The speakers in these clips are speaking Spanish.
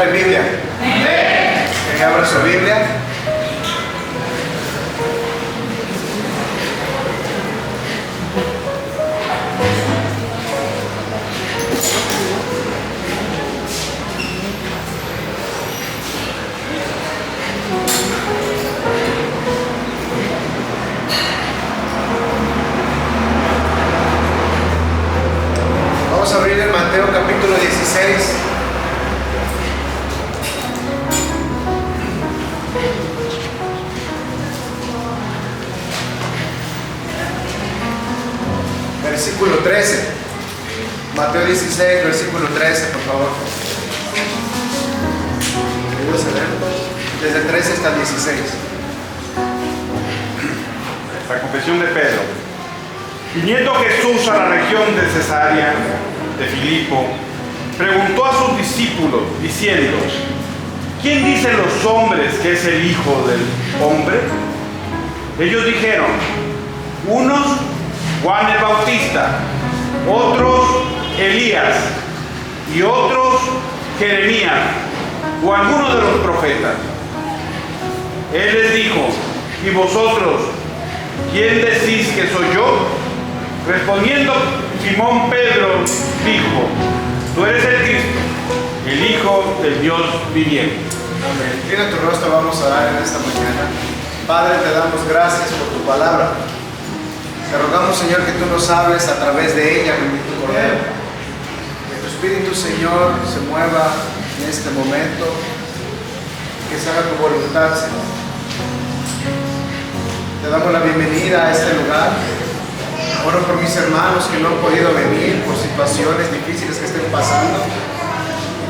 trae Biblia? Que abra su Biblia. Vamos a abrir en Mateo capítulo 16. Versículo 13. Mateo 16, versículo 13, por favor. Desde el 13 hasta el 16. La confesión de Pedro. Viniendo Jesús a la región de Cesarea de Filipo, preguntó a sus discípulos, diciendo: ¿quién dicen los hombres que es el Hijo del Hombre? Ellos dijeron: unos, Juan el Bautista, otros, Elías, y otros, Jeremías, o alguno de los profetas. Él les dijo: ¿y vosotros, quién decís que soy yo? Respondiendo Simón Pedro dijo: tú eres el Cristo, el Hijo del Dios viviente. Amén. Inclina tu rostro, vamos a dar en esta mañana. Padre, te damos gracias por tu palabra. Te rogamos, Señor, que tú nos hables a través de ella, bendito Cordero. Que tu Espíritu, Señor, se mueva en este momento. Que se haga tu voluntad, Señor. Te damos la bienvenida a este lugar. Oro por mis hermanos que no han podido venir por situaciones difíciles que estén pasando.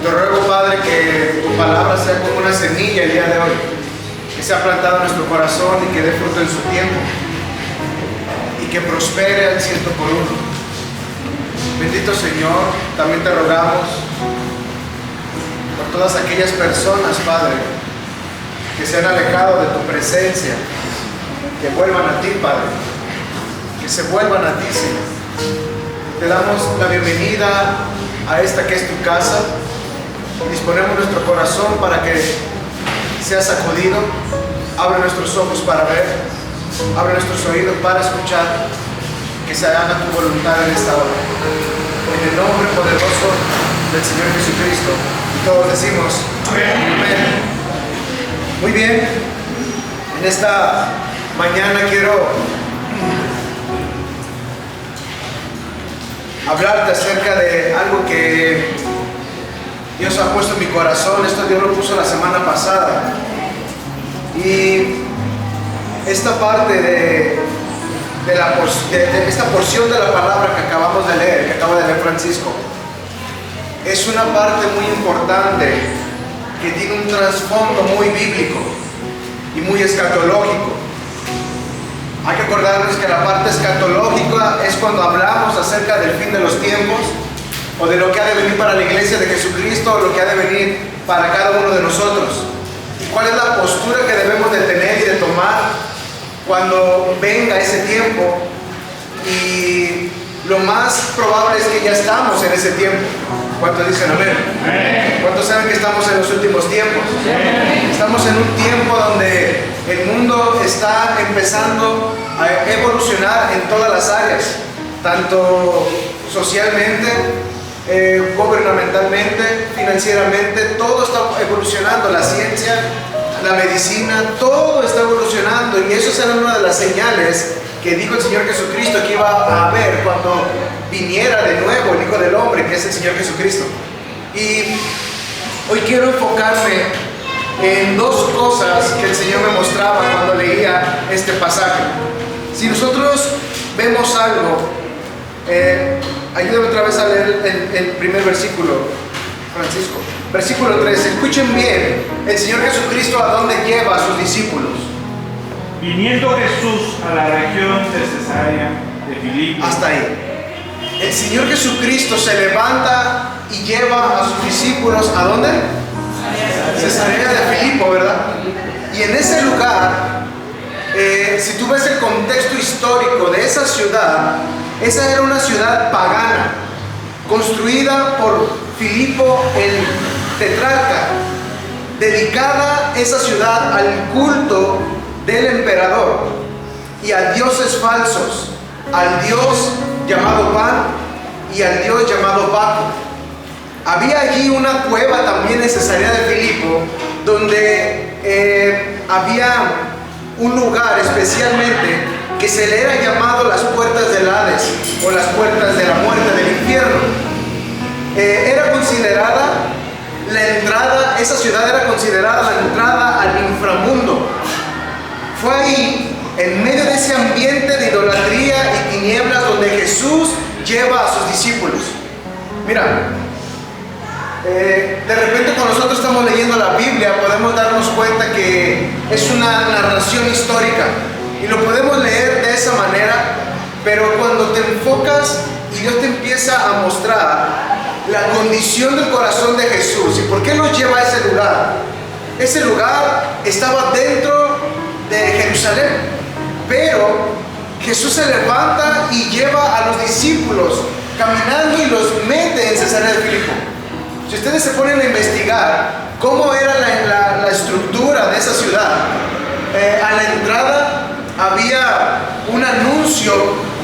Te ruego, Padre, que tu palabra sea como una semilla el día de hoy, que sea plantada en nuestro corazón y que dé fruto en su tiempo y que prospere al 100 por uno. Bendito Señor, también te rogamos por todas aquellas personas, Padre, que se han alejado de tu presencia, que vuelvan a ti, Padre, que se vuelvan a ti, Señor. Te damos la bienvenida a esta que es tu casa y disponemos nuestro corazón para que sea sacudido. Abre nuestros ojos para ver, abre nuestros oídos para escuchar, que se haga tu voluntad en esta hora. En el nombre poderoso del Señor Jesucristo. Y todos decimos amén. Muy bien, en esta mañana quiero hablarte acerca de algo que Dios ha puesto en mi corazón. Esto Dios lo puso la semana pasada. Y esta parte de esta porción de la palabra que acabamos de leer, que acaba de leer Francisco, es una parte muy importante que tiene un trasfondo muy bíblico y muy escatológico. Hay que acordarnos que la parte escatológica es cuando hablamos acerca del fin de los tiempos o de lo que ha de venir para la iglesia de Jesucristo o lo que ha de venir para cada uno de nosotros. ¿Cuál es la postura que debemos de tener y de tomar cuando venga ese tiempo? Y lo más probable es que ya estamos en ese tiempo. ¿Cuántos dicen amén? ¿Cuántos saben que estamos en los últimos tiempos? Estamos en un tiempo donde el mundo está empezando a evolucionar en todas las áreas, tanto socialmente, gubernamentalmente, financieramente. Todo está evolucionando, la ciencia, la medicina, todo está evolucionando, y eso será una de las señales que dijo el Señor Jesucristo que iba a haber cuando viniera de nuevo el Hijo del Hombre, que es el Señor Jesucristo. Y hoy quiero enfocarme en dos cosas que el Señor me mostraba cuando leía este pasaje. Si nosotros vemos algo, ayúdame otra vez a leer el primer versículo, Francisco. Versículo 13. Escuchen bien, el Señor Jesucristo a dónde lleva a sus discípulos. Viniendo Jesús a la región de Cesarea de Filipo. Hasta ahí. El Señor Jesucristo se levanta y lleva a sus discípulos ¿a dónde? Cesarea de Filipo, ¿verdad? Y en ese lugar, si tú ves el contexto histórico de esa ciudad, esa era una ciudad pagana, construida por Filipo tetrarca, dedicada esa ciudad al culto del emperador y a dioses falsos, al dios llamado Pan y al dios llamado Baco. Había allí una cueva también en Cesarea de Filipo, donde había un lugar especialmente que se le era llamado las puertas del Hades o las puertas de la muerte, del infierno. Era considerada la entrada, esa ciudad era considerada la entrada al inframundo. Fue ahí, en medio de ese ambiente de idolatría y tinieblas, donde Jesús lleva a sus discípulos. Mira, de repente cuando nosotros estamos leyendo la Biblia podemos darnos cuenta que es una narración histórica y lo podemos leer de esa manera, pero cuando te enfocas y Dios te empieza a mostrar la condición del corazón de Jesús y por qué los lleva a ese lugar estaba dentro de Jerusalén, pero Jesús se levanta y lleva a los discípulos caminando y los mete en Cesarea de Filipo. Si ustedes se ponen a investigar cómo era la estructura de esa ciudad, a la entrada había un anuncio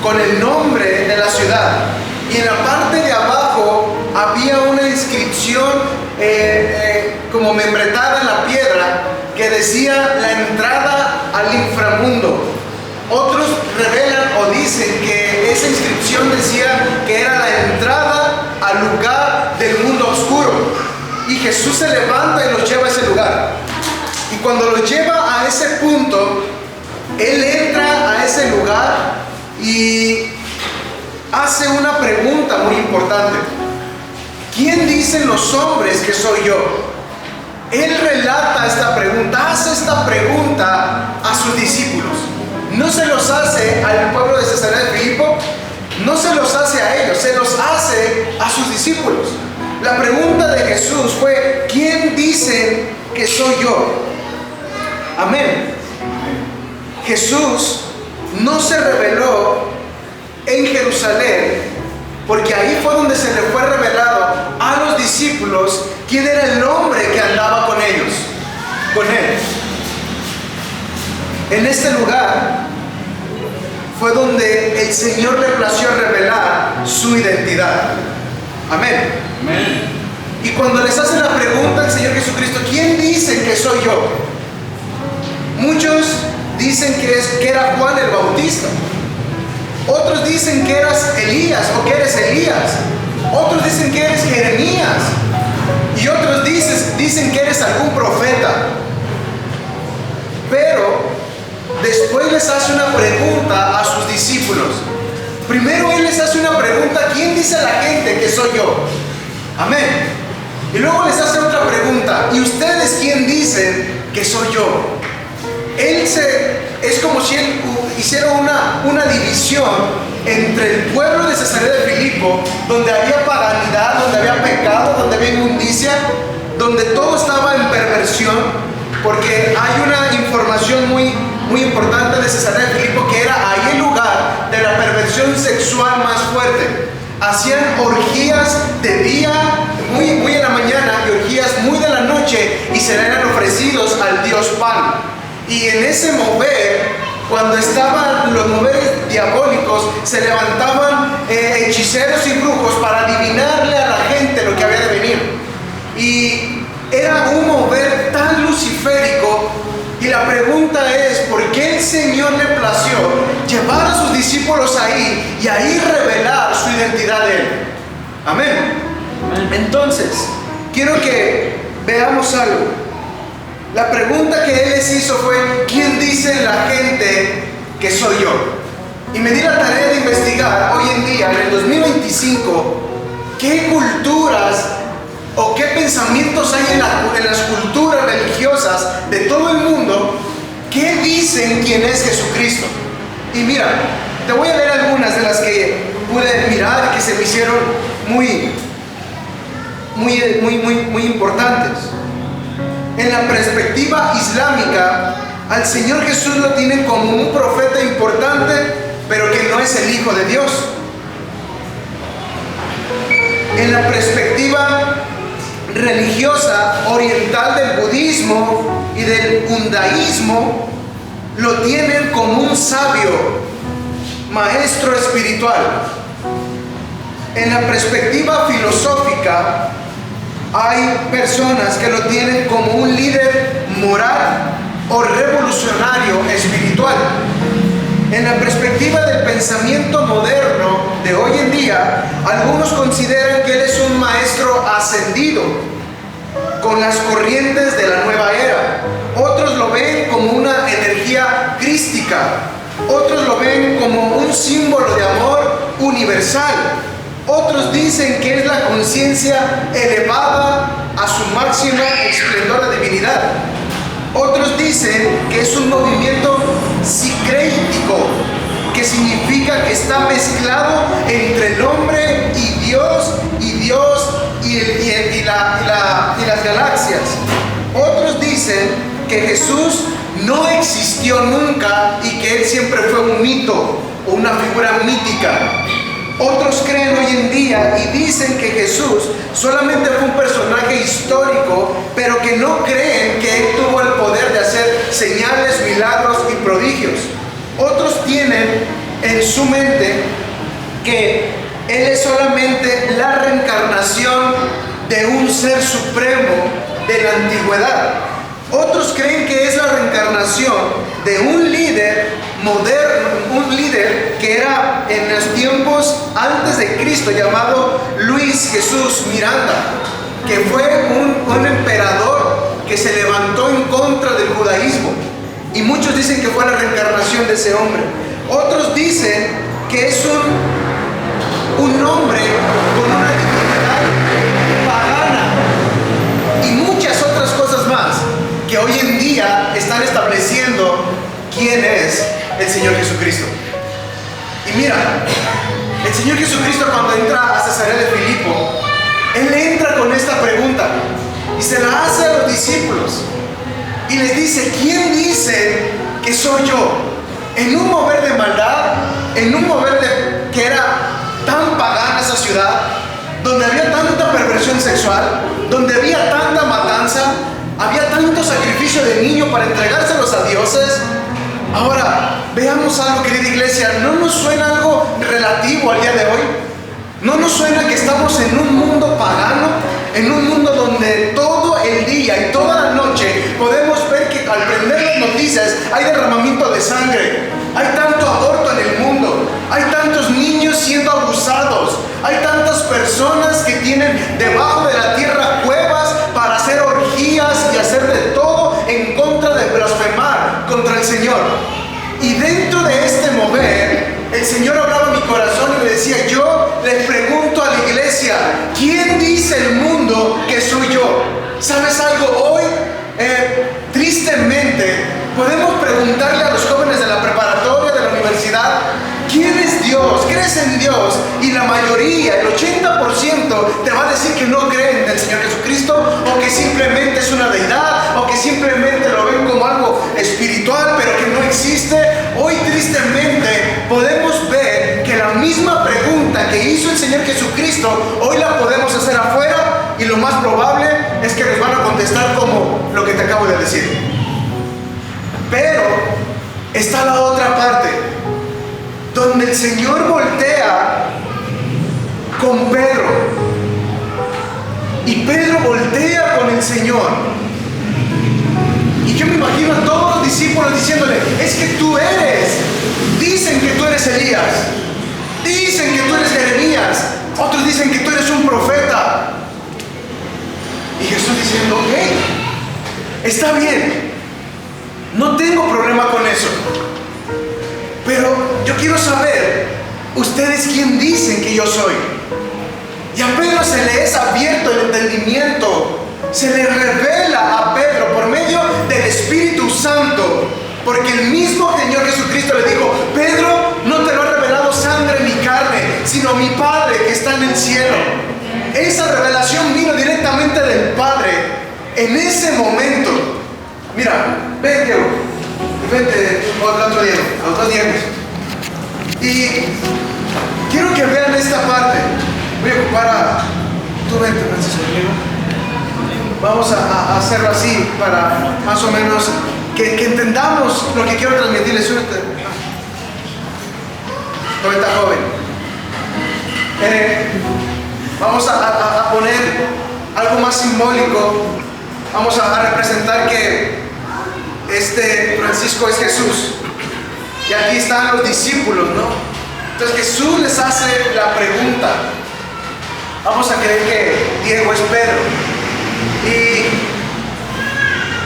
con el nombre de la ciudad y en la parte de abajo había una inscripción como membretada en la piedra que decía la entrada al inframundo. Otros revelan o dicen que esa inscripción decía que era la entrada al lugar del mundo oscuro. Y Jesús se levanta y los lleva a ese lugar. Y cuando los lleva a ese punto, Él entra a ese lugar y hace una pregunta muy importante. ¿Quién dicen los hombres que soy yo? Él relata esta pregunta, hace esta pregunta a sus discípulos. No se los hace al pueblo de Cesarea de Filipo, no se los hace a ellos, se los hace a sus discípulos. La pregunta de Jesús fue: ¿quién dicen que soy yo? Amén. Jesús no se reveló en Jerusalén, porque ahí fue donde se le fue revelado a los discípulos quién era el hombre que andaba con ellos, con Él. En este lugar fue donde el Señor le plació revelar su identidad. Amén. Amén. Y cuando les hace la pregunta al Señor Jesucristo, ¿quién dicen que soy yo? Muchos dicen que era Juan el Bautista. Otros dicen que eras Elías o que eres Elías. Otros dicen que eres Jeremías. Y otros dicen que eres algún profeta. Pero después les hace una pregunta a sus discípulos. Primero Él les hace una pregunta: ¿quién dice a la gente que soy yo? Amén. Y luego les hace otra pregunta: ¿y ustedes quién dicen que soy yo? Es como si Él hiciera una división entre el pueblo de Cesarea de Filipo, donde había paganidad, donde había pecado, donde había inmundicia, donde todo estaba en perversión, porque hay una información muy importante de Cesarea de Filipo, que era ahí el lugar de la perversión sexual más fuerte. Hacían orgías de día, muy en la mañana, y orgías muy de la noche, y se le eran ofrecidos al dios Pan. Y en ese mover, cuando estaban los moveres diabólicos, se levantaban hechiceros y brujos para adivinarle a la gente lo que había de venir. Y era un mover tan luciférico. Y la pregunta es: ¿por qué el Señor le plació llevar a sus discípulos ahí y ahí revelar su identidad de Él? Amén. Entonces, quiero que veamos algo. La pregunta que Él les hizo fue: ¿quién dice la gente que soy yo? Y me di la tarea de investigar hoy en día, en el 2025, qué culturas o qué pensamientos hay en las culturas religiosas de todo el mundo que dicen quién es Jesucristo. Y mira, te voy a leer algunas de las que pude mirar y que se me hicieron muy importantes. En la perspectiva islámica, al Señor Jesús lo tienen como un profeta importante, pero que no es el Hijo de Dios. En la perspectiva religiosa oriental del budismo y del judaísmo lo tienen como un sabio, maestro espiritual. En la perspectiva filosófica, hay personas que lo tienen como un líder moral o revolucionario espiritual. En la perspectiva del pensamiento moderno de hoy en día, algunos consideran que él es un maestro ascendido con las corrientes de la nueva era. Otros lo ven como una energía crística. Otros lo ven como un símbolo de amor universal. Otros dicen que es la conciencia elevada a su máximo esplendor de divinidad. Otros dicen que es un movimiento sicrético, que significa que está mezclado entre el hombre y Dios y las galaxias. Otros dicen que Jesús no existió nunca y que él siempre fue un mito o una figura mítica. Otros creen hoy en día y dicen que Jesús solamente fue un personaje histórico, pero que no creen que él tuvo el poder de hacer señales, milagros y prodigios. Otros tienen en su mente que él es solamente la reencarnación de un ser supremo de la antigüedad. Otros creen que es la reencarnación de un líder moderno, un líder que era en los tiempos antes de Cristo, llamado Luis Jesús Miranda, que fue un emperador que se levantó en contra del judaísmo. Y muchos dicen que fue la reencarnación de ese hombre. Otros dicen que es un hombre con una divinidad pagana y muchas otras cosas más que hoy en día están estableciendo quién es el Señor Jesucristo. Y mira, el Señor Jesucristo, cuando entra a Cesarea de Filipo, Él entra con esta pregunta y se la hace a los discípulos y les dice: ¿quién dice que soy yo? En un mover de maldad, en un mover de que era tan pagana esa ciudad, donde había tanta perversión sexual, donde había tanta matanza, había tanto sacrificio de niño para entregárselos a dioses. Ahora, veamos algo, querida iglesia. ¿No nos suena algo relativo al día de hoy? ¿No nos suena que estamos en un mundo pagano? En un mundo donde todo el día y toda la noche podemos ver que al prender las noticias hay derramamiento de sangre, hay tanto aborto en el mundo, hay tantos niños siendo abusados, hay tantas personas que tienen debajo de la tierra cuevas para hacer orgías y hacer de todo en contra de blasfemar contra el Señor. Y dentro de este mover, el Señor hablaba a mi corazón y me decía: yo les pregunto a la iglesia, ¿quién dice el mundo que soy yo? ¿Sabes algo? Hoy, tristemente, podemos preguntarle a los jóvenes de la preparatoria, de la universidad: ¿quién es Dios? ¿Crees en Dios? Y la mayoría, el 80%, te va a decir que no creen en el Señor Jesucristo, o que simplemente es una deidad, o que simplemente lo ven como algo espiritual, pero que no existe. Hoy, tristemente, podemos ver que la misma pregunta que hizo el Señor Jesucristo, hoy la podemos hacer afuera, y lo más probable es que nos van a contestar como lo que te acabo de decir. Pero está la otra parte, donde el Señor voltea con Pedro, y Pedro voltea con el Señor, y yo me imagino a todos los discípulos diciéndole: es que tú dicen que tú eres Elías, dicen que tú eres Jeremías, otros dicen que tú eres un profeta. Y Jesús diciendo: ok, está bien, no tengo problema con eso, pero yo quiero saber, ¿ustedes quién dicen que yo soy? Y a Pedro se le es abierto el entendimiento, se le revela a Pedro por medio del Espíritu Santo, porque el mismo Señor Jesucristo le dijo: Pedro, no te lo ha revelado sangre ni carne, sino mi Padre que está en el cielo. Esa revelación vino directamente del Padre en ese momento. Mira, vente otro día, otros días. Y quiero que vean esta parte. Voy a ocupar a... Tú vente, Francisco, amigo. Vamos a hacerlo así para más o menos que entendamos lo que quiero transmitirles. ¿Cómo está, joven? Vamos a poner algo más simbólico. Vamos a representar que Francisco es Jesús. Y aquí están los discípulos, ¿no? Entonces Jesús les hace la pregunta. Vamos a creer que Diego es Pedro. Y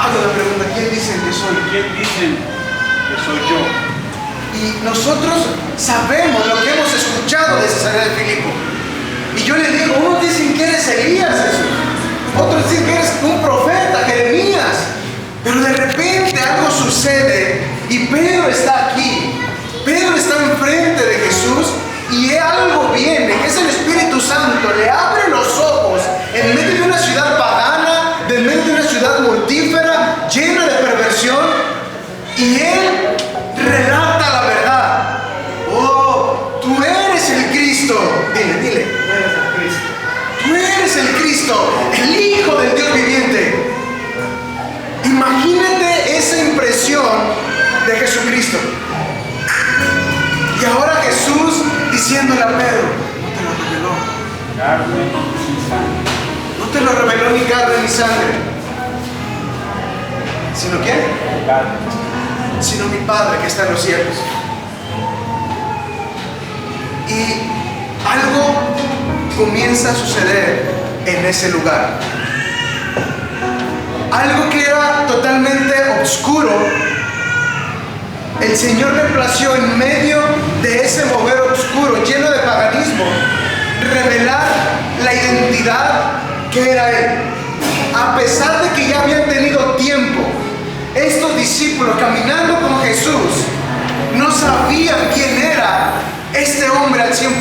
hago la pregunta: ¿quién dicen que soy? ¿Quién dicen que soy yo? Y nosotros sabemos lo que hemos escuchado de Cesarea de Filipo. Y yo le digo: unos dicen que eres Elías, Jesús. Otros dicen que eres un profeta, Jeremías. Pero de repente algo sucede y Pedro está aquí. Pedro está enfrente de Jesús y algo viene, que es el Espíritu Santo. Le abre los ojos en medio de una ciudad pagana, en medio de una ciudad mortífera, llena de perversión. Y él relata la verdad. Oh, tú eres el Cristo. Dile, tú eres el Cristo, el Hijo del Dios viviente. Imagínate esa impresión de Jesucristo. Y ahora Jesús diciéndole a Pedro: no te lo reveló ni carne ni sangre. ¿Sino quién? Sino mi Padre que está en los cielos. Y algo comienza a suceder en ese lugar. Algo que era totalmente oscuro, el Señor le plació en medio de ese mover oscuro, lleno de paganismo, revelar la identidad que era Él. A pesar de que ya habían tenido tiempo, estos discípulos caminando con Jesús no sabían quién era este hombre al 100%.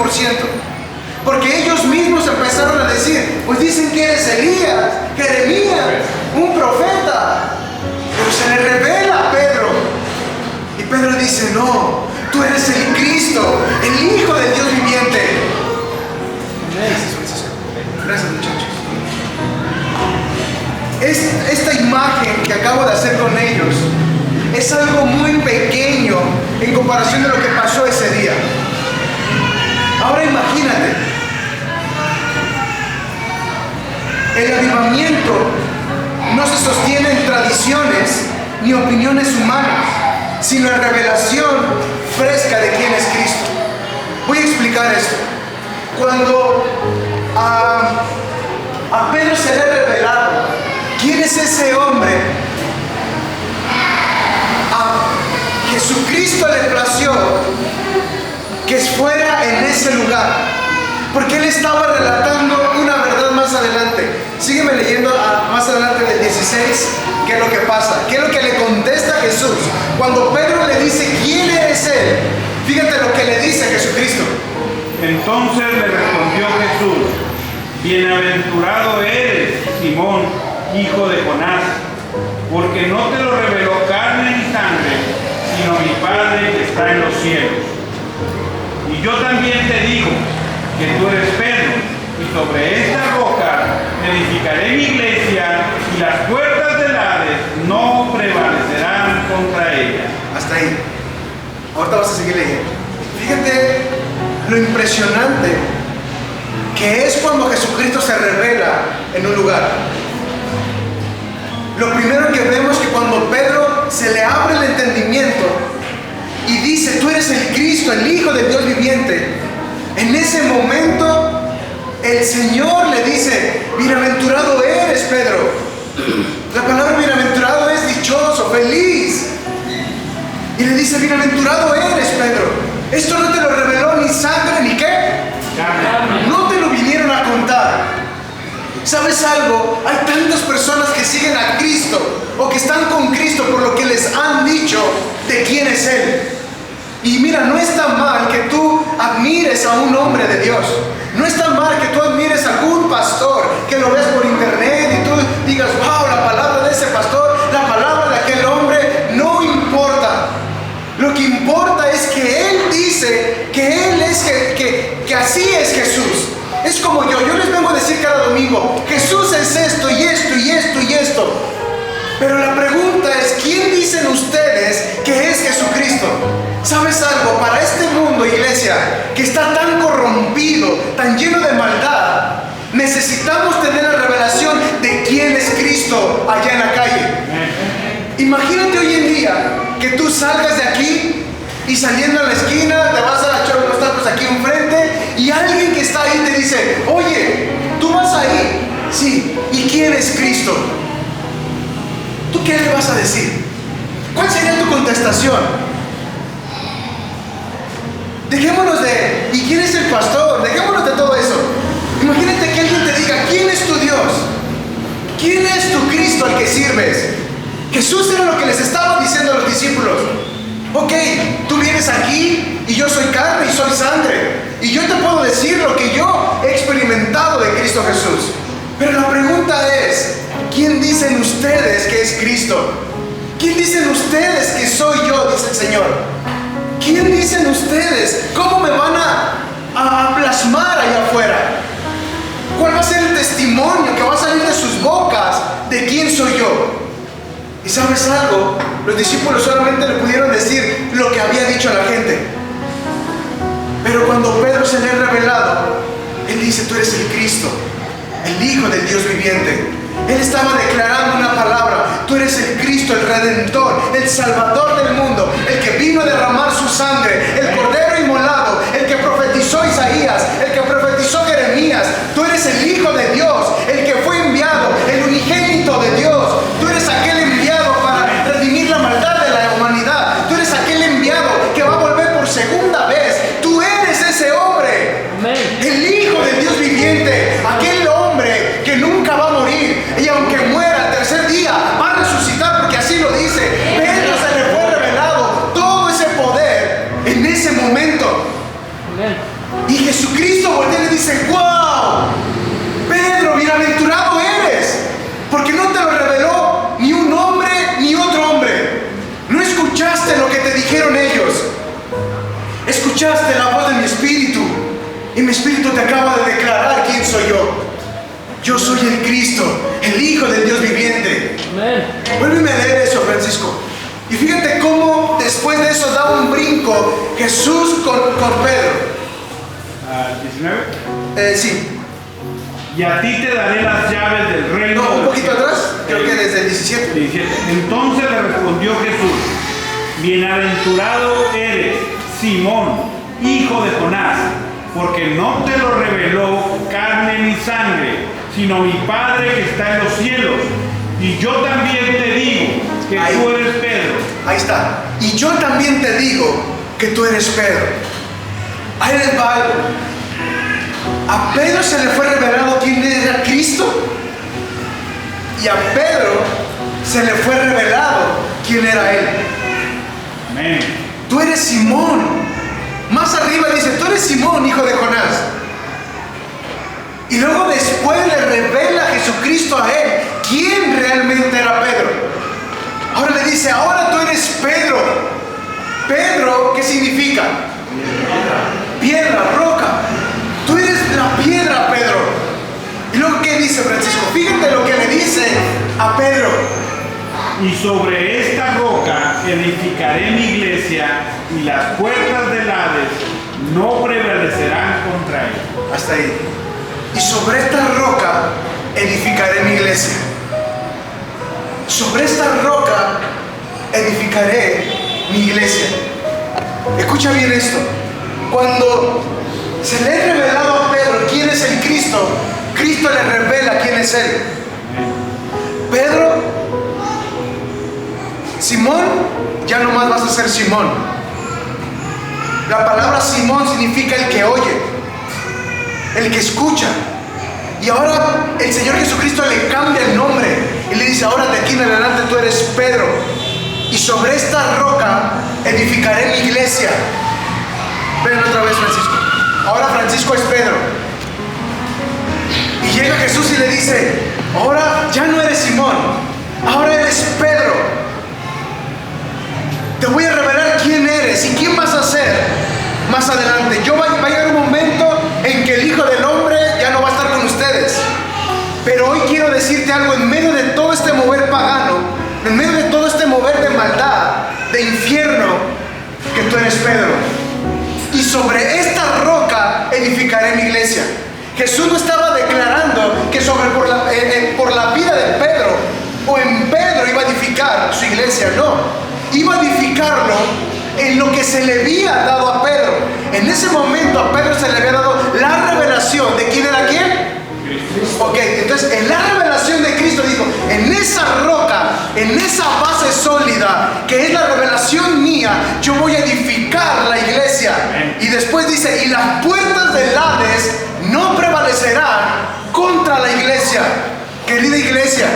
Porque ellos mismos empezaron a decir: pues dicen que eres Elías, Jeremías, un profeta. Pero se le revela a Pedro. Y Pedro dice: no, tú eres el Cristo, el Hijo del Dios viviente. Gracias, muchachos. Esta imagen que acabo de hacer con ellos es algo muy pequeño en comparación de lo que pasó ese día. Ahora imagínate, el avivamiento no se sostiene en tradiciones ni opiniones humanas, sino en revelación fresca de quién es Cristo. Voy a explicar esto. Cuando a Pedro se le ha revelado quién es ese hombre, a Jesucristo le plació que fuera en ese lugar, porque él estaba relatando una verdad más adelante. Sígueme leyendo más adelante del 16, qué es lo que pasa, qué es lo que le contesta Jesús. Cuando Pedro le dice quién es él, fíjate lo que le dice Jesucristo. Entonces le respondió Jesús: bienaventurado eres, Simón, hijo de Jonás, porque no te lo reveló carne ni sangre, sino mi Padre que está en los cielos. Y yo también te digo que tú eres Pedro, y sobre esta roca edificaré mi iglesia, y las puertas del Hades no prevalecerán contra ella. Hasta ahí. Ahorita vas a seguir leyendo. Fíjate lo impresionante que es cuando Jesucristo se revela en un lugar. Lo primero que vemos es que cuando Pedro se le abre el entendimiento y dice: tú eres el Cristo, el Hijo del Dios viviente, en ese momento el Señor le dice: bienaventurado eres, Pedro. La palabra bienaventurado es dichoso, feliz. Y le dice: bienaventurado eres, Pedro. Esto no te lo reveló ni sangre ni qué. No te lo vinieron a contar. ¿Sabes algo? Hay tantas personas que siguen a Cristo o que están con Cristo por lo que les han dicho de quién es Él. Y mira, no está mal que tú admires a un hombre de Dios. No está mal que tú admires a algún pastor, que lo ves por internet y tú digas: wow, la palabra de ese pastor, la palabra de aquel hombre. No importa. Lo que importa es que Él dice que Él es, que así es Jesús. Es como yo les vengo a decir cada domingo: Jesús es esto y esto y esto Pero la pregunta es, ¿quién dicen ustedes que es Jesucristo? ¿Sabes algo? Para este mundo, iglesia, que está tan corrompido, tan lleno de maldad, necesitamos tener la revelación de quién es Cristo allá en la calle. Imagínate hoy en día que tú salgas de aquí y saliendo a la esquina te vas a echar unos tacos aquí enfrente y alguien que está ahí te dice, oye, ¿tú vas ahí? Sí. ¿Y quién es Cristo? ¿Tú qué le vas a decir? ¿Cuál sería tu contestación? Dejémonos de, ¿y quién es el pastor? Dejémonos de todo eso. Imagínate que alguien te diga, ¿quién es tu Dios? ¿Quién es tu Cristo al que sirves? Jesús era lo que les estaba diciendo a los discípulos. Ok, tú vienes aquí y yo soy carne y soy sangre. Y yo te puedo decir lo que yo he experimentado de Cristo Jesús. Pero la pregunta es, ¿quién dicen ustedes que es Cristo? ¿Quién dicen ustedes que soy yo? Dice el Señor. ¿Quién dicen ustedes? ¿Cómo me van a plasmar allá afuera? ¿Cuál va a ser el testimonio que va a salir de sus bocas de quién soy yo? ¿Y sabes algo? Los discípulos solamente le pudieron decir lo que había dicho a la gente. Pero cuando Pedro se le ha revelado, él dice, tú eres el Cristo, el Hijo del Dios viviente. Él estaba declarando una palabra, tú eres el Cristo, el Redentor, el Salvador del mundo, el que vino a derramar su sangre, el Cordero inmolado, el que profetizó Isaías, el que profetizó Jeremías. Tú eres el Hijo de Dios, el que fue enviado, el unigénito de Dios. Tú eres aquel enviado para redimir la maldad de la humanidad. Tú eres aquel enviado que va a volver por segunda vez. Tú eres ese hombre, el Hijo del Dios viviente, aquel hombre que nunca va a morir. Y aunque muera al tercer día, va a resucitar, porque así lo dice. Pedro se le fue revelado todo ese poder en ese momento. Y Jesucristo voltea y le dice, ¡wow! Pedro, bienaventurado eres, porque no te lo reveló ni un hombre ni otro hombre. No escuchaste lo que te dijeron ellos. Escuchaste la voz de mi espíritu, y mi espíritu te acaba de declarar quién soy yo. Yo soy el Cristo, el Hijo del Dios viviente. Vuélveme a leer eso, Francisco. Y fíjate cómo después de eso da un brinco Jesús con Pedro. 19. Sí. Y a ti te daré las llaves del reino. No, un poquito atrás, creo que desde el 17. 17. Entonces le respondió Jesús, bienaventurado eres, Simón, hijo de Jonás, porque no te lo reveló carne ni sangre, sino mi Padre que está en los cielos. Y yo también te digo que tú eres Pedro. Ahí está. Y yo también te digo que tú eres Pedro. Ahí les va algo. A Pedro se le fue revelado quién era Cristo. Y a Pedro se le fue revelado quién era Él. Amén. Tú eres Simón. Más arriba dice, tú eres Simón, hijo de Jonás. Y luego después le revela Jesucristo a él quién realmente era Pedro. Ahora le dice, ahora tú eres Pedro. Pedro, ¿qué significa? Piedra, roca. Tú eres la piedra, Pedro. Y luego, ¿qué dice Francisco? Fíjate lo que le dice a Pedro. Y sobre esta roca edificaré mi iglesia, y las puertas del Hades no prevalecerán contra ella. Hasta ahí. Y sobre esta roca edificaré mi iglesia. Sobre esta roca edificaré mi iglesia. Escucha bien esto. Cuando se le ha revelado a Pedro quién es el Cristo, Cristo le revela quién es Él. Pedro, Simón, ya no más vas a ser Simón. La palabra Simón significa el que oye, el que escucha. Y ahora el Señor Jesucristo le cambia el nombre y le dice, ahora de aquí en adelante tú eres Pedro, y sobre esta roca edificaré mi iglesia. Ven otra vez, Francisco. Ahora Francisco es Pedro. Y llega Jesús y le dice, ahora ya no eres Simón, ahora eres Pedro. Te voy a revelar quién eres y quién vas a ser más adelante. Va a llegar un momento en que el Hijo del Hombre ya no va a estar con ustedes. Pero hoy quiero decirte algo, en medio de todo este mover pagano, sobre esta roca edificaré mi iglesia. Jesús no estaba declarando que por la vida de Pedro o en Pedro iba a edificar su iglesia, no. Iba a edificarlo en lo que se le había dado a Pedro. En ese momento a Pedro se le había dado la revelación de quién era quién. Ok, entonces en la revelación de Cristo dijo, en esa roca, en esa base sólida que es la revelación mía, yo voy a edificar la iglesia. Y después dice, y las puertas del Hades no prevalecerán contra la iglesia. Querida iglesia,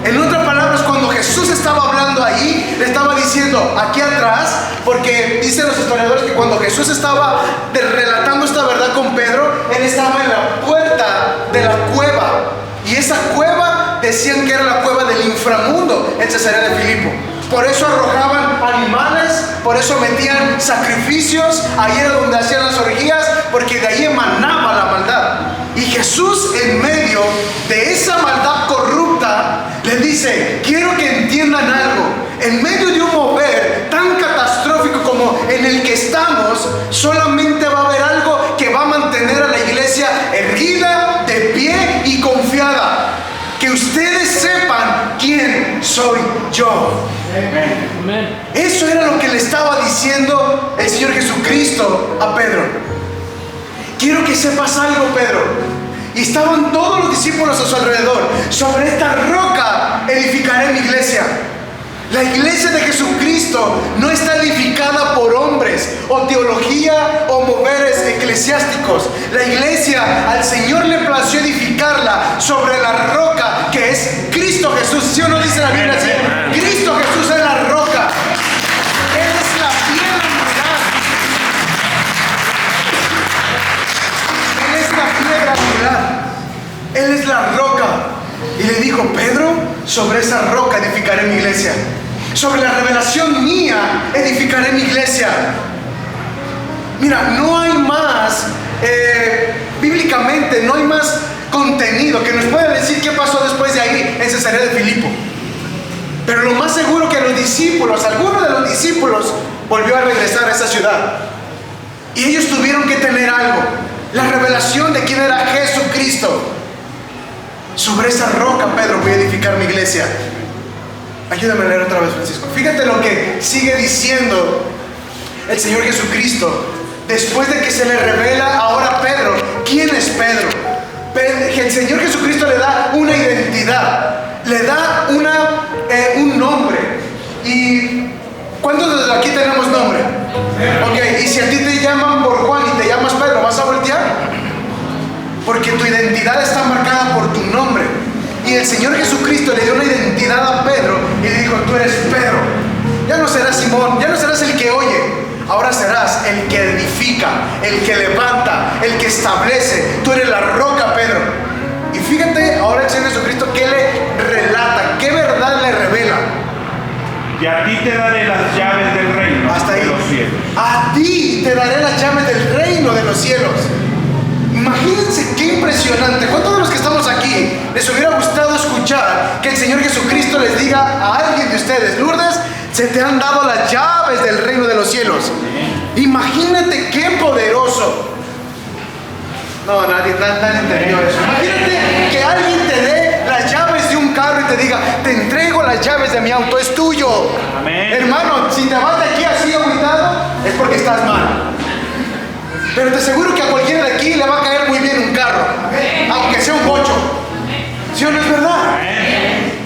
en otras palabras, cuando Jesús estaba hablando ahí, le estaba diciendo aquí atrás, porque dicen los historiadores que cuando Jesús estaba relatando esta verdad con Pedro, él estaba en la puerta de la cueva, y esa cueva decían que era la cueva del inframundo en Cesarea de Filipo. Por eso arrojaban animales, por eso metían sacrificios, ahí era donde hacían las orgías, porque de ahí emanaba la maldad. Y Jesús, en medio de esa maldad corrupta, les dice, quiero que entiendan algo. En medio de un mover tan catastrófico como en el que estamos, solamente va a haber algo que va a mantener a la iglesia erguida, de pie y confiada. Que ustedes sepan quién soy yo. Amén. Eso era lo que le estaba diciendo el Señor Jesucristo a Pedro. Quiero que sepas algo, Pedro. Y estaban todos los discípulos a su alrededor. Sobre esta roca edificaré mi iglesia. La iglesia de Jesucristo no está edificada por hombres o teología o moveres eclesiásticos. La iglesia, al Señor le plació edificarla sobre la roca que es Cristo Jesús. ¿Sí o no dice la Biblia así? Cristo Jesús es la roca. Él es la piedra angular. Él es la piedra angular. Él es la roca. Y le dijo, Pedro, sobre esa roca edificaré mi iglesia. Sobre la revelación mía edificaré mi iglesia. Mira, no hay más, bíblicamente, no hay más contenido que nos pueda decir qué pasó después de ahí en Cesarea de Filipo. Pero lo más seguro que los discípulos, algunos de los discípulos, volvió a regresar a esa ciudad. Y ellos tuvieron que tener algo, la revelación de quién era Jesucristo. Sobre esa roca, Pedro, voy a edificar mi iglesia. Ayúdame a leer otra vez, Francisco. Fíjate lo que sigue diciendo el Señor Jesucristo. Después de que se le revela ahora a Pedro, ¿quién es Pedro? El Señor Jesucristo le da una identidad, le da un nombre. ¿Y cuántos de aquí tenemos nombre? Ok, y si a ti te llaman por Juan y te llamas Pedro, ¿vas a voltear? Porque tu identidad está marcada por tu nombre. Y el Señor Jesucristo le dio una identidad a Pedro y le dijo, tú eres Pedro. Ya no serás Simón, ya no serás el que oye, ahora serás el que edifica, el que levanta, el que establece. Tú eres la roca, Pedro. Y fíjate ahora el Señor Jesucristo qué le relata, qué verdad le revela. Y a ti te daré las llaves del reino de los cielos. A ti te daré las llaves del reino de los cielos. Imagínense qué impresionante. ¿Cuántos de los que estamos aquí les hubiera gustado escuchar que el Señor Jesucristo les diga a alguien de ustedes, Lourdes, se te han dado las llaves del reino de los cielos? Imagínate qué poderoso. No, nadie entendió eso. Imagínate que alguien te dé las llaves de un carro y te diga, te entrego las llaves de mi auto, es tuyo. Amén. Hermano, si te vas de aquí así agüitado, es porque estás mal. Pero te aseguro que a cualquiera de aquí le va a caer muy bien un carro, aunque sea un bocho. ¿Sí o no es verdad?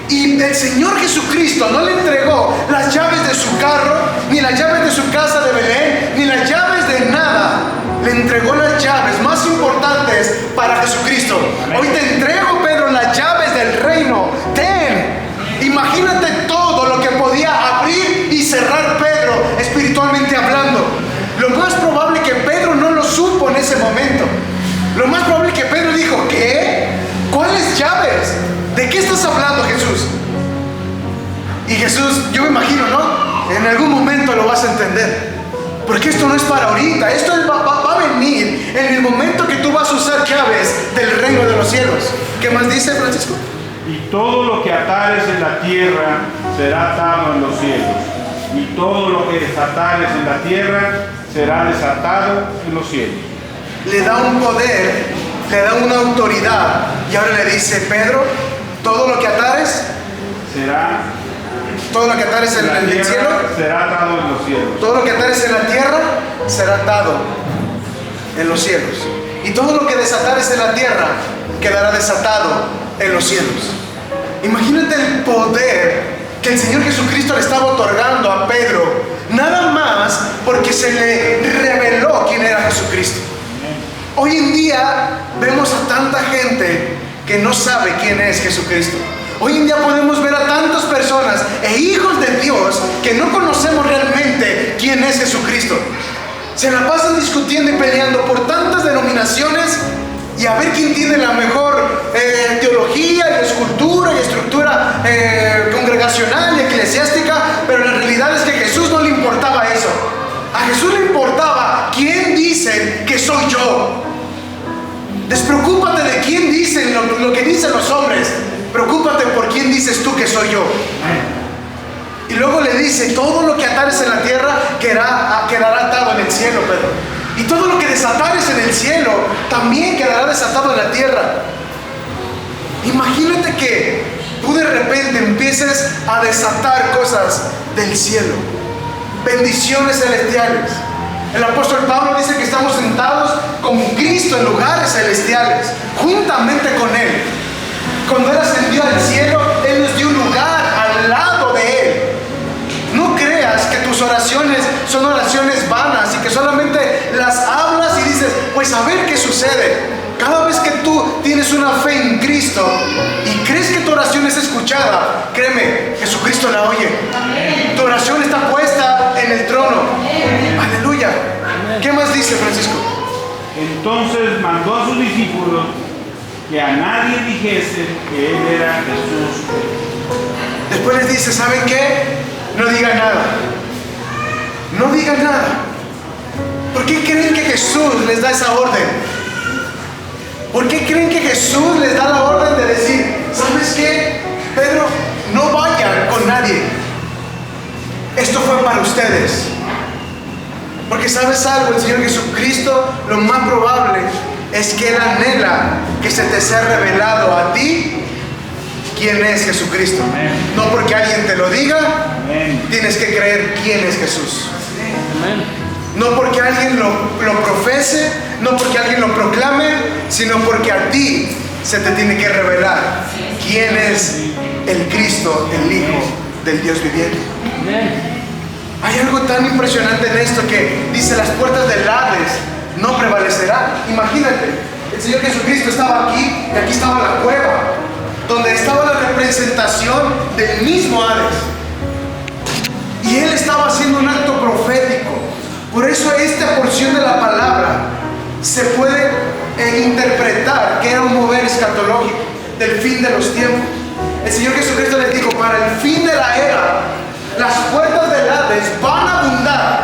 Y el Señor Jesucristo no le entregó las llaves de su carro, ni las llaves de su casa de Belén, ni las llaves de nada. Le entregó las llaves más importantes para Jesucristo. Hoy te entrego, Pedro, las llaves del reino. Ten. Imagínate todo lo que podía abrir y cerrar Pedro espiritualmente hablando. Lo más probable que Pedro no lo supo en ese momento. Lo más probable que Pedro dijo, ¿qué? ¿Cuáles llaves? ¿De qué estás hablando, Jesús? Y Jesús, yo me imagino, ¿no? En algún momento lo vas a entender. Porque esto no es para ahorita. Esto va a venir en el momento que tú vas a usar llaves del reino de los cielos. ¿Qué más dice, Francisco? Y todo lo que atares en la tierra será atado en los cielos. y todo lo que desatares en la tierra será desatado en los cielos. Le da un poder, le da una autoridad, y ahora le dice: Pedro, todo lo que atares Será todo lo que atares en el cielo, será atado en los cielos. todo lo que atares en la tierra será atado en los cielos, y todo lo que desatares en la tierra quedará desatado en los cielos. Imagínate el poder que el Señor Jesucristo le estaba otorgando a Pedro, nada más porque se le reveló quién era Jesucristo. Hoy en día vemos a tanta gente que no sabe quién es Jesucristo. Hoy en día podemos ver a tantas personas e hijos de Dios que no conocemos realmente quién es Jesucristo. Se la pasan discutiendo y peleando por tantas denominaciones y a ver quién tiene la mejor teología y escultura y estructura congregacional y eclesiástica, pero la realidad es que a Jesús no le importaba eso. A Jesús le importaba quién dicen que soy yo. Despreocúpate de quién dicen lo que dicen los hombres. Preocúpate por quién dices tú que soy yo. Y luego le dice: todo lo que atares en la tierra quedará atado en el cielo, Pedro. Y todo lo que desatares en el cielo también quedará desatado en la tierra. Imagínate que tú de repente empieces a desatar cosas del cielo, bendiciones celestiales. El apóstol Pablo dice que estamos sentados con Cristo en lugares celestiales, juntamente con Él. Cuando Él ascendió al cielo, Él nos dio un lugar al lado de Él. No creas que tus oraciones son oraciones vanas y que solamente las hablas y dices: pues a ver qué sucede. Cada vez que tú tienes una fe en Cristo y crees que tu oración es escuchada, créeme, Jesucristo la oye. Tu oración está puesta en el trono. Aleluya. ¿Qué más dice Francisco? Entonces mandó a sus discípulos que a nadie dijese que Él era Jesús. Después les dice: ¿saben qué? No digan nada. No digan nada. ¿Por qué creen que Jesús les da esa orden? ¿Por qué creen que Jesús les da la orden de decir: ¿sabes qué, Pedro? No vayan con nadie. Esto fue para ustedes. Porque ¿sabes algo? El Señor Jesucristo, lo más probable es que Él anhela que se te sea revelado a ti quién es Jesucristo. Amén. No porque alguien te lo diga, Amén. tienes que creer quién es Jesús. Amén. No porque alguien lo profese, no porque alguien lo proclame, sino porque a ti se te tiene que revelar quién es el Cristo, el Hijo del Dios viviente. Amén. Hay algo tan impresionante en esto que dice: las puertas del Hades no prevalecerán. Imagínate, el Señor Jesucristo estaba aquí y aquí estaba la cueva, donde estaba la representación del mismo Hades. Y Él estaba haciendo un acto profético. Por eso esta porción de la palabra se puede interpretar que era un mover escatológico del fin de los tiempos. El Señor Jesucristo les dijo: para el fin de la era, las puertas del Hades van a abundar.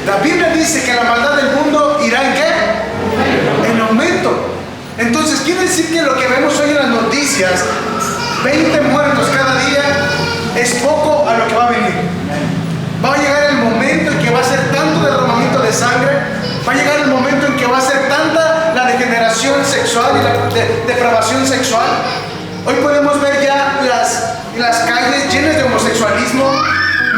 La Biblia dice que la maldad del mundo irá ¿en qué? En aumento. Entonces quiere decir que lo que vemos hoy en las noticias, 20 muertos cada día, es poco a lo que va a venir. Va a llegar el momento en que va a ser tanto derramamiento de sangre, va a llegar el momento en que va a ser tanta la degeneración sexual y la depravación sexual. Hoy podemos ver ya las calles llenas de homosexualismo,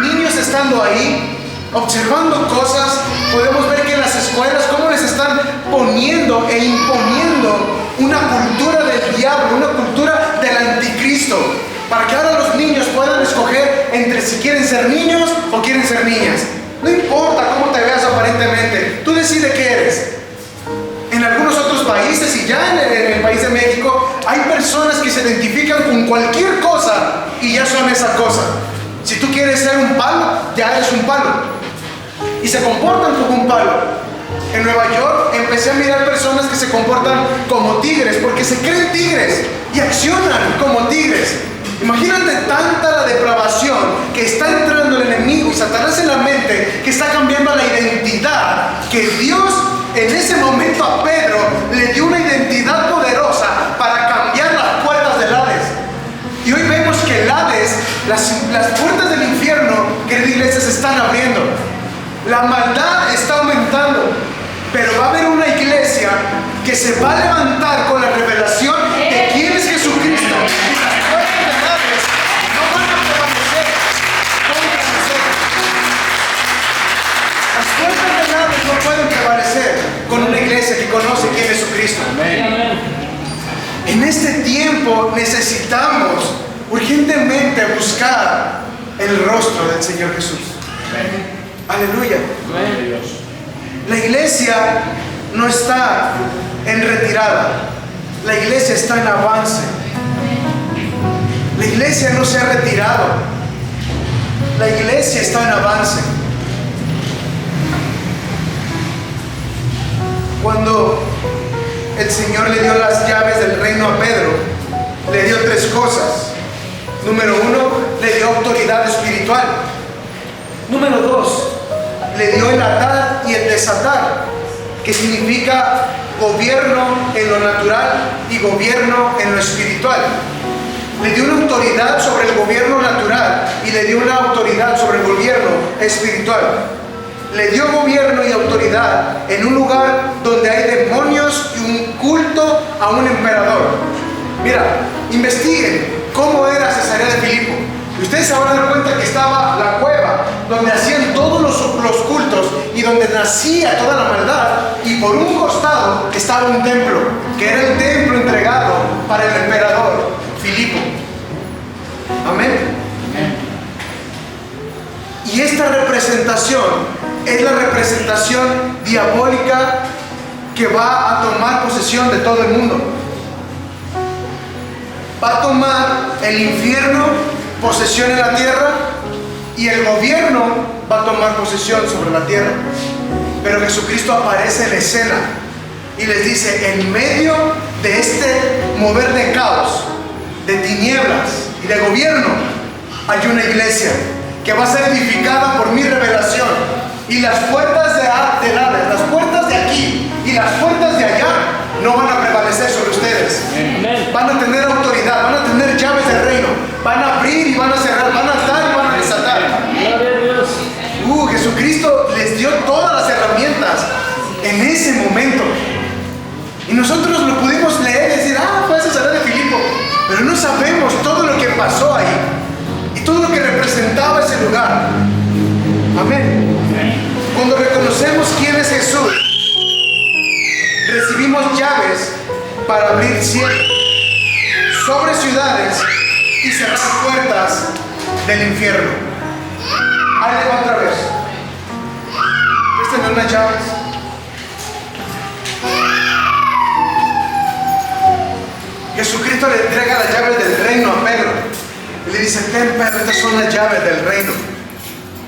niños estando ahí, observando cosas. Podemos ver que en las escuelas cómo les están poniendo e imponiendo una cultura del diablo, una cultura del anticristo, para que ahora los niños puedan escoger entre si quieren ser niños o quieren ser niñas. No importa cómo te veas aparentemente, tú decides qué eres. En algunos otros países y ya en el país de México hay personas que se identifican con cualquier cosa y ya son esa cosa. Si tú quieres ser un palo, ya eres un palo. Y se comportan como un palo. En Nueva York empecé a mirar personas que se comportan como tigres porque se creen tigres y accionan como tigres. Imagínate tanta la depravación que está entrando el enemigo y Satanás en la mente, que está cambiando la identidad que Dios en ese momento a Pedro le dio una identidad poderosa para cambiar las puertas del Hades. Y hoy vemos que el Hades, las las puertas del infierno, querida iglesia, se están abriendo. La maldad está aumentando, pero va a haber una iglesia que se va a levantar con la revelación de quién es Jesucristo. Y las puertas del Hades no van a prevalecer contra nosotros. Las puertas del Hades no pueden prevalecer con una iglesia que conoce quién es Jesucristo. En este tiempo necesitamos urgentemente buscar el rostro del Señor Jesús. Aleluya. La iglesia no está en retirada. La iglesia está en avance. La iglesia no se ha retirado. La iglesia está en avance. Cuando el Señor le dio las llaves del reino a Pedro, le dio tres cosas. Número uno, le dio autoridad espiritual. Número dos, le dio el atar y el desatar, que significa gobierno en lo natural y gobierno en lo espiritual. Le dio una autoridad sobre el gobierno natural y le dio una autoridad sobre el gobierno espiritual. Le dio gobierno y autoridad en un lugar donde hay demonios y un culto a un emperador. Mira, investiguen cómo era Cesarea de Filipo. Y ustedes se van a dar cuenta que estaba la cueva donde hacían todos los cultos y donde nacía toda la maldad, y por un costado estaba un templo, que era el templo entregado para el emperador Filipo. Amén. Y esta representación es la representación diabólica que va a tomar posesión de todo el mundo. Va a tomar el infierno posesión en la tierra, y el gobierno va a tomar posesión sobre la tierra. Pero Jesucristo aparece en escena y les dice: en medio de este mover de caos, de tinieblas y de gobierno, hay una iglesia que va a ser edificada por mi revelación, y las puertas del Hades, las puertas de aquí y las puertas de allá no van a prevalecer sobre ustedes. Van a tener autoridad, van a tener llaves del reino, van a abrir y van a cerrar, van a atar y van a desatar. Jesucristo les dio todas las herramientas en ese momento, y nosotros lo pudimos leer y decir: fue Cesarea de Filipo, pero no sabemos todo lo que pasó ahí y todo lo que representaba ese lugar. Amén. Cuando reconocemos quién es Jesús, recibimos llaves para abrir cielos sobre ciudades y cerrar puertas del infierno. Ahí le va otra vez. Préstenme unas llaves. Jesucristo le entrega las llaves del reino a Pedro y le dice: ten, Pedro, estas son las llaves del reino.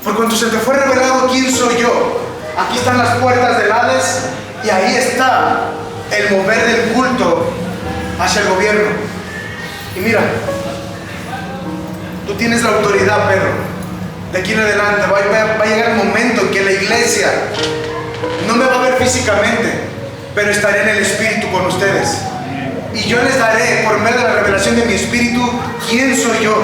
Por cuanto se te fue revelado quién soy yo, aquí están las puertas del Hades, y ahí está el mover del culto hacia el gobierno. Y mira, tú tienes la autoridad, Pedro. De aquí en adelante va a llegar el momento en que la iglesia no me va a ver físicamente, pero estaré en el Espíritu con ustedes. Y yo les daré, por medio de la revelación de mi Espíritu, quién soy yo.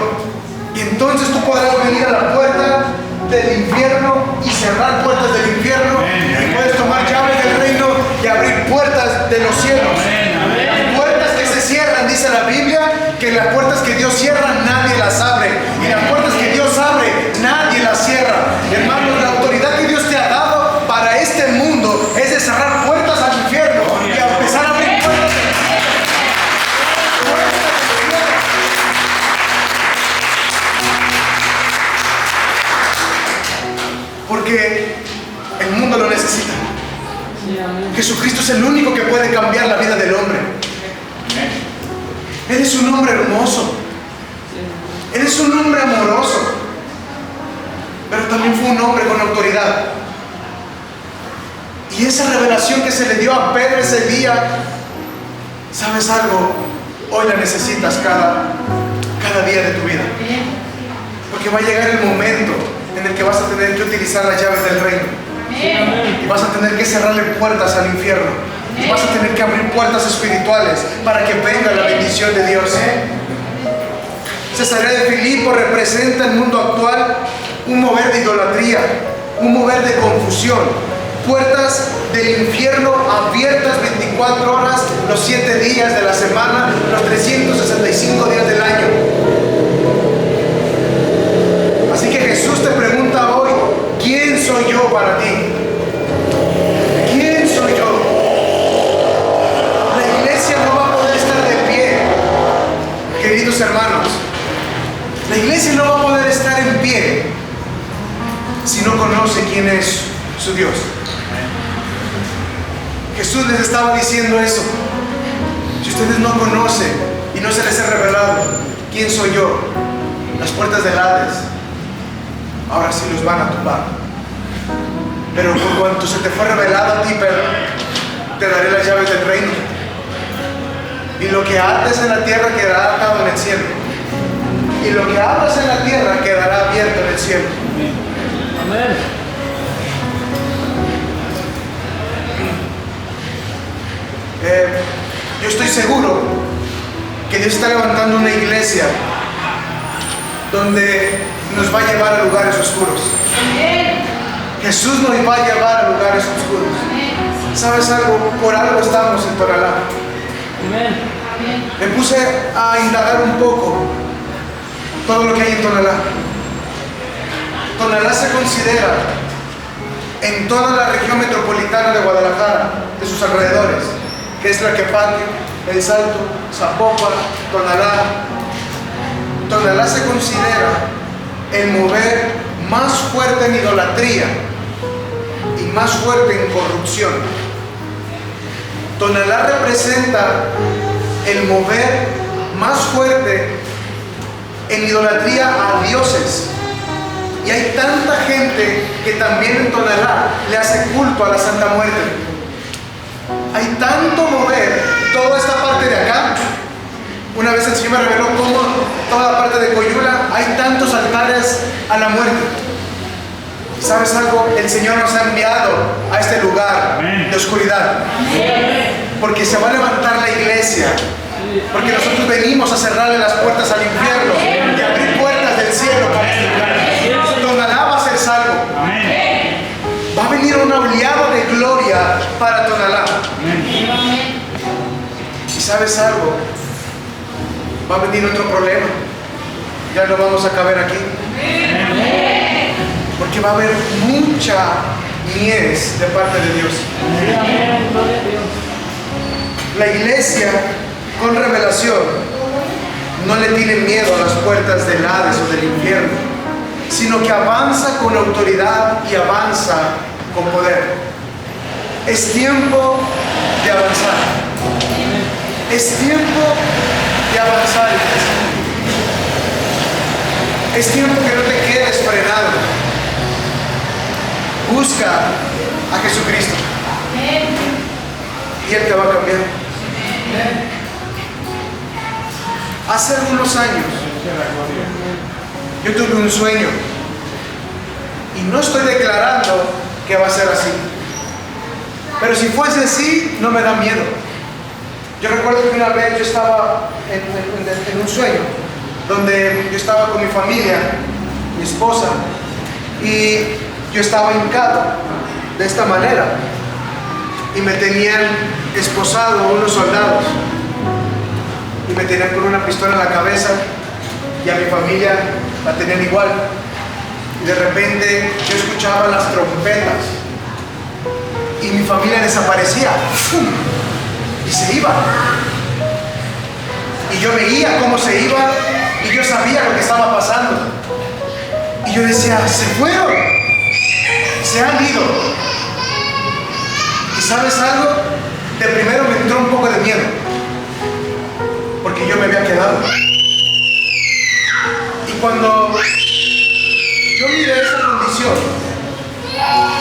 Y entonces tú podrás venir a la puerta del infierno y cerrar puertas del infierno, y puedes tomar llaves del reino y abrir puertas de los cielos. Puertas que se cierran, dice la Biblia, que las puertas que Dios cierra nadie las abre, y las puertas que Dios abre nadie las cierra. Hermanos, la autoridad que Dios te ha dado para este mundo es de cerrar puertas al infierno y empezar a abrir puertas del cielo. Porque el mundo lo necesita. Jesucristo es el único que puede cambiar la vida del hombre. Él es un hombre hermoso, Él es un hombre amoroso, pero también fue un hombre con autoridad. Y esa revelación que se le dio a Pedro ese día, ¿sabes algo? Hoy la necesitas cada día de tu vida. Porque va a llegar el momento en el que vas a tener que utilizar las llaves del reino. Y vas a tener que cerrarle puertas al infierno. Y vas a tener que abrir puertas espirituales para que venga la bendición de Dios. Cesarea de Filipo representa el mundo actual, un mover de idolatría, un mover de confusión, puertas del infierno abiertas 24 horas, los 7 días de la semana, los 365 días del año. Así que Jesús te pregunta hoy, ¿quién soy yo para ti? ¿Quién soy yo? La iglesia no va a poder estar de pie, queridos hermanos. La iglesia no va a poder estar en pie si no conoce quién es su Dios. Jesús les estaba diciendo eso. Si ustedes no conocen y no se les ha revelado quién soy yo, las puertas del Hades ahora sí los van a tumbar. Pero por cuanto se te fue revelado a ti, Pedro, te daré las llaves del reino. Y lo que ates en la tierra quedará atado en el cielo. Y lo que abras en la tierra quedará abierto en el cielo. Amén. Yo estoy seguro que Dios está levantando una iglesia donde nos va a llevar a lugares oscuros. Jesús nos va a llevar a lugares oscuros. ¿Sabes algo? Por algo estamos en Tonalá. Me puse a indagar un poco todo lo que hay en Tonalá. Tonalá se considera en toda la región metropolitana de Guadalajara, de sus alrededores, que es Tlaquepaque, El Salto, Zapopan, Tonalá. Tonalá se considera el mover más fuerte en idolatría y más fuerte en corrupción. Tonalá representa el mover más fuerte en idolatría a dioses. Y hay tanta gente que también en Tonalá le hace culto a la Santa Muerte. Hay tanto mover, toda esta parte de acá. Una vez el Señor me reveló cómo toda la parte de Coyula hay tantos altares a la muerte. ¿Sabes algo? El Señor nos ha enviado a este lugar de oscuridad. Porque se va a levantar la iglesia. Porque nosotros venimos a cerrarle las puertas al infierno y abrir puertas del cielo para este lugar. Tonalá va a ser salvo. Va a venir una oleada de gloria para Tonalá. ¿Y sabes algo? Va a venir otro problema. Ya no vamos a caber aquí. Porque va a haber mucha mies de parte de Dios. La iglesia con revelación no le tiene miedo a las puertas del Hades o del infierno, sino que avanza con autoridad y avanza con poder. Es tiempo de avanzar. Es tiempo de avanzar. Es tiempo que no te quedes frenado. Busca a Jesucristo y Él te va a cambiar. Hace algunos años yo tuve un sueño y no estoy declarando que va a ser así, pero si fuese así no me da miedo. Yo recuerdo que una vez yo estaba en un sueño donde yo estaba con mi familia, mi esposa, y yo estaba hincado de esta manera y me tenían esposado unos soldados y me tenían con una pistola en la cabeza y a mi familia la tenían igual. Y de repente yo escuchaba las trompetas y mi familia desaparecía y se iba. Y yo veía cómo se iba y yo sabía lo que estaba pasando. Y yo decía, se fueron, se han ido. ¿Y sabes algo? De primero me entró un poco de miedo, porque yo me había quedado. Y cuando yo miré esa condición,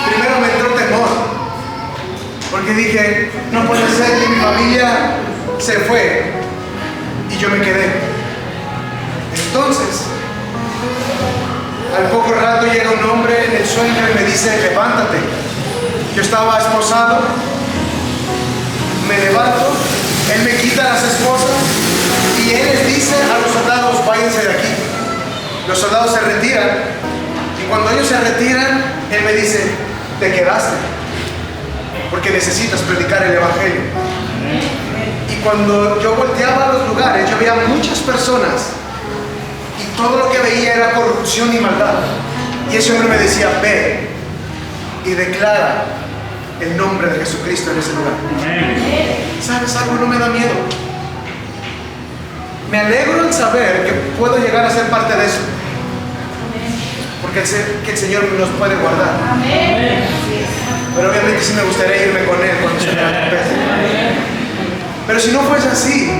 primero me entró temor, porque dije, no puede ser que mi familia se fue y yo me quedé. Entonces, al poco rato llega un hombre en el sueño y me dice, levántate. Yo estaba esposado, me levanto, él me quita las esposas y él les dice a los soldados, vayan váyanse de aquí. Los soldados se retiran. Y cuando ellos se retiran, Él me dice, te quedaste. Porque necesitas predicar el Evangelio. Y cuando yo volteaba a los lugares, yo veía muchas personas. Y todo lo que veía era corrupción y maldad. Y ese hombre me decía, ve y declara el nombre de Jesucristo en ese lugar. ¿Sabes algo? No me da miedo. Me alegro en saber que puedo llegar a ser parte de eso. Porque que el Señor nos puede guardar. Pero obviamente sí me gustaría irme con Él cuando se me recupere. Pero si no fuese así,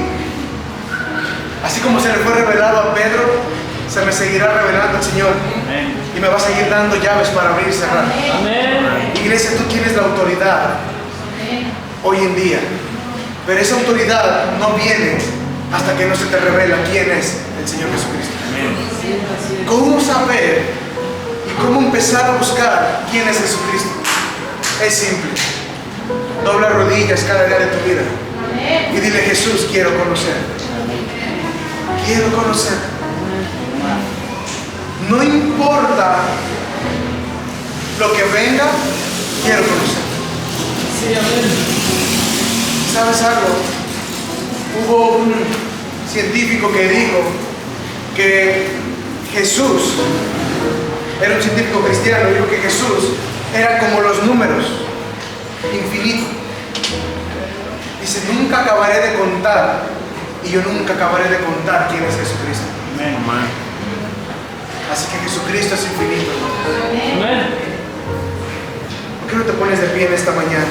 así como se le fue revelado a Pedro, se me seguirá revelando el Señor. Y me va a seguir dando llaves para abrir y cerrar. Iglesia, tú tienes la autoridad hoy en día. Pero esa autoridad no viene hasta que no se te revela quién es el Señor Jesucristo. ¿Cómo saber y cómo empezar a buscar quién es Jesucristo? Es simple. Dobla rodillas cada día de tu vida y dile, Jesús, quiero conocer. Quiero conocer. No importa lo que venga, quiero conocer. ¿Sabes algo? Hubo un científico que dijo que Jesús, era un científico cristiano, dijo que Jesús era como los números, infinito. Dice, nunca acabaré de contar, y yo nunca acabaré de contar quién es Jesucristo. Así que Jesucristo es infinito. ¿Por qué no te pones de pie en esta mañana?